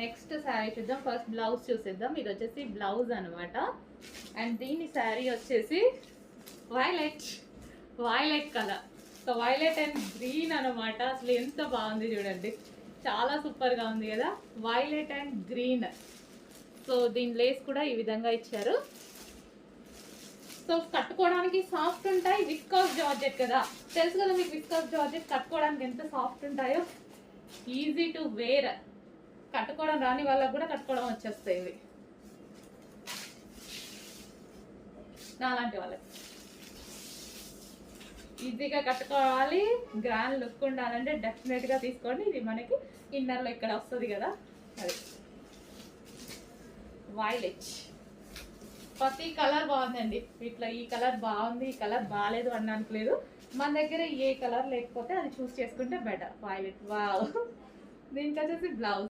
Next sari చూద్దాం. First blouse చూసేద్దాం. ఇది వచ్చేసి బ్లౌజ్ అనమాట. అండ్ దీని శారీ వచ్చేసి violet colour. So violet and green అనమాట. అసలు ఎంత బాగుంది చూడండి, చాలా సూపర్గా ఉంది కదా, వైలెట్ అండ్ గ్రీన్. సో దీని లేస్ కూడా ఈ విధంగా ఇచ్చారు. సో కట్టుకోవడానికి సాఫ్ట్ ఉంటాయి, విస్కాస్ జార్జెట్ కదా, తెలుసు కదా మీకు విస్కాస్ జార్జెట్ కట్టుకోవడానికి ఎంత సాఫ్ట్ ఉంటాయో. ఈజీ టు వేర్, కట్టుకోవడం రాని వాళ్ళకు కూడా కట్టుకోవడం వచ్చేస్తాయి ఇవి, నాలాంటి వాళ్ళకి ఈజీగా కట్టుకోవాలి. గ్రాండ్ లుక్ ఉండాలంటే డెఫినెట్గా తీసుకోండి. ఇది మనకి ఇన్నర్లో ఇక్కడ వస్తుంది కదా, అది వైలెట్. ప్రతి కలర్ బాగుందండి ఇట్లా. ఈ కలర్ బాగుంది, ఈ కలర్ బాగాలేదు అనడానికి లేదు. మన దగ్గర ఏ కలర్ లేకపోతే అది చూస్ చేసుకుంటే బెటర్. Violet wow. దీనికి వచ్చేసి బ్లౌజ్.